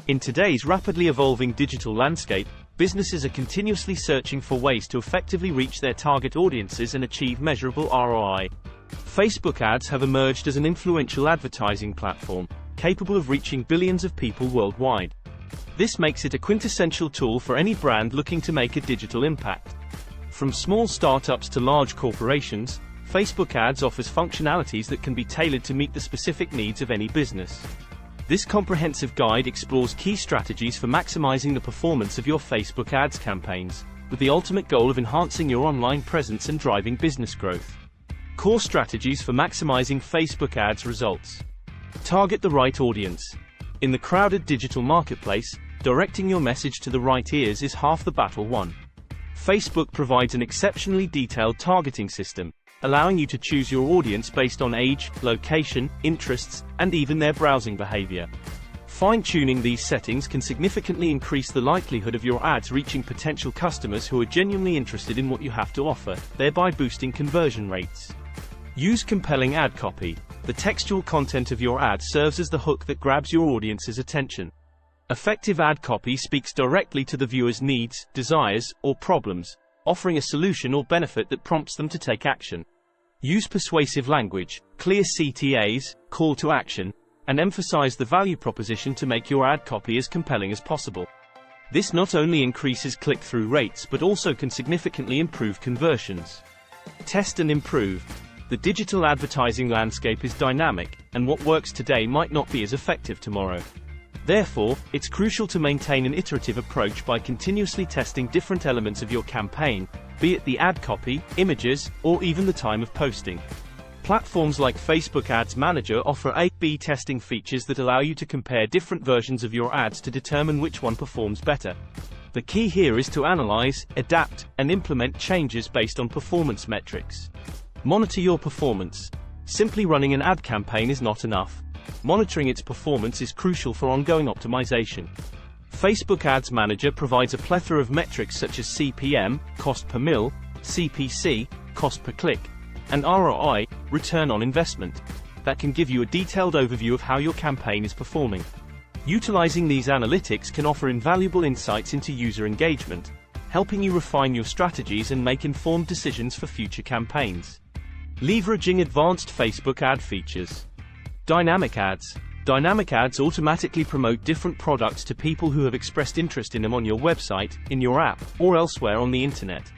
In today's rapidly evolving digital landscape, businesses are continuously searching for ways to effectively reach their target audiences and achieve measurable ROI. Facebook ads have emerged as an influential advertising platform, capable of reaching billions of people worldwide. This makes it a quintessential tool for any brand looking to make a digital impact. From small startups to large corporations, Facebook ads offers functionalities that can be tailored to meet the specific needs of any business. This comprehensive guide explores key strategies for maximizing the performance of your Facebook ads campaigns, with the ultimate goal of enhancing your online presence and driving business growth. Core strategies for maximizing Facebook ads results. Target the right audience. In the crowded digital marketplace, directing your message to the right ears is half the battle won. Facebook provides an exceptionally detailed targeting system, allowing you to choose your audience based on age, location, interests, and even their browsing behavior. Fine-tuning these settings can significantly increase the likelihood of your ads reaching potential customers who are genuinely interested in what you have to offer, thereby boosting conversion rates. Use compelling ad copy. The textual content of your ad serves as the hook that grabs your audience's attention. Effective ad copy speaks directly to the viewer's needs, desires, or problems, offering a solution or benefit that prompts them to take action. Use persuasive language, clear CTAs, call to action, and emphasize the value proposition to make your ad copy as compelling as possible. This not only increases click-through rates but also can significantly improve conversions. Test and improve. The digital advertising landscape is dynamic, and what works today might not be as effective tomorrow. Therefore, it's crucial to maintain an iterative approach by continuously testing different elements of your campaign, be it the ad copy, images, or even the time of posting. Platforms like Facebook Ads Manager offer A/B testing features that allow you to compare different versions of your ads to determine which one performs better. The key here is to analyze, adapt, and implement changes based on performance metrics. Monitor your performance. Simply running an ad campaign is not enough. Monitoring its performance is crucial for ongoing optimization. Facebook Ads Manager provides a plethora of metrics such as CPM, cost per mil, CPC, cost per click, and ROI, return on investment, that can give you a detailed overview of how your campaign is performing. Utilizing these analytics can offer invaluable insights into user engagement, helping you refine your strategies and make informed decisions for future campaigns. Leveraging advanced Facebook ad features. Dynamic ads. Dynamic ads automatically promote different products to people who have expressed interest in them on your website, in your app, or elsewhere on the internet.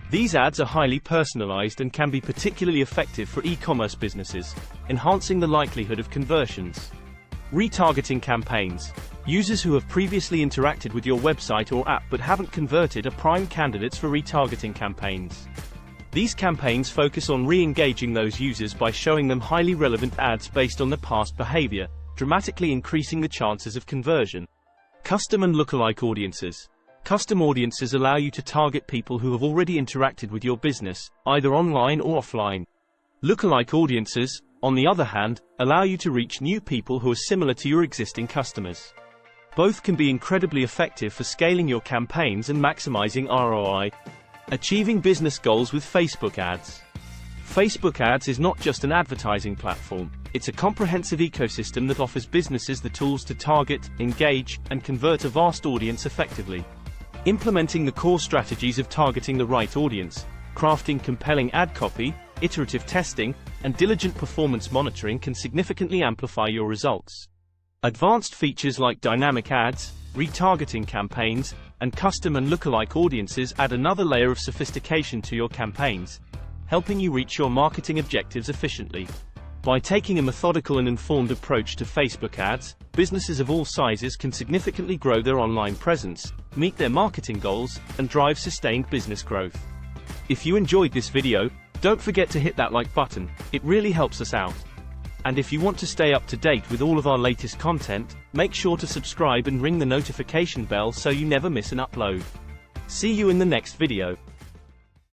These ads are highly personalized and can be particularly effective for e-commerce businesses, enhancing the likelihood of conversions. Retargeting campaigns. Users who have previously interacted with your website or app but haven't converted are prime candidates for retargeting campaigns. These campaigns focus on re-engaging those users by showing them highly relevant ads based on their past behavior, dramatically increasing the chances of conversion. Custom and lookalike audiences. Custom audiences allow you to target people who have already interacted with your business, either online or offline. Lookalike audiences, on the other hand, allow you to reach new people who are similar to your existing customers. Both can be incredibly effective for scaling your campaigns and maximizing ROI. Achieving business goals with Facebook ads. Facebook ads is not just an advertising platform, it's a comprehensive ecosystem that offers businesses the tools to target, engage, and convert a vast audience effectively. Implementing the core strategies of targeting the right audience, crafting compelling ad copy, iterative testing, and diligent performance monitoring can significantly amplify your results. Advanced features like dynamic ads, retargeting campaigns, and custom and lookalike audiences add another layer of sophistication to your campaigns, helping you reach your marketing objectives efficiently. By taking a methodical and informed approach to Facebook ads, businesses of all sizes can significantly grow their online presence, meet their marketing goals, and drive sustained business growth. If you enjoyed this video, don't forget to hit that like button, it really helps us out. And if you want to stay up to date with all of our latest content, make sure to subscribe and ring the notification bell so you never miss an upload. See you in the next video.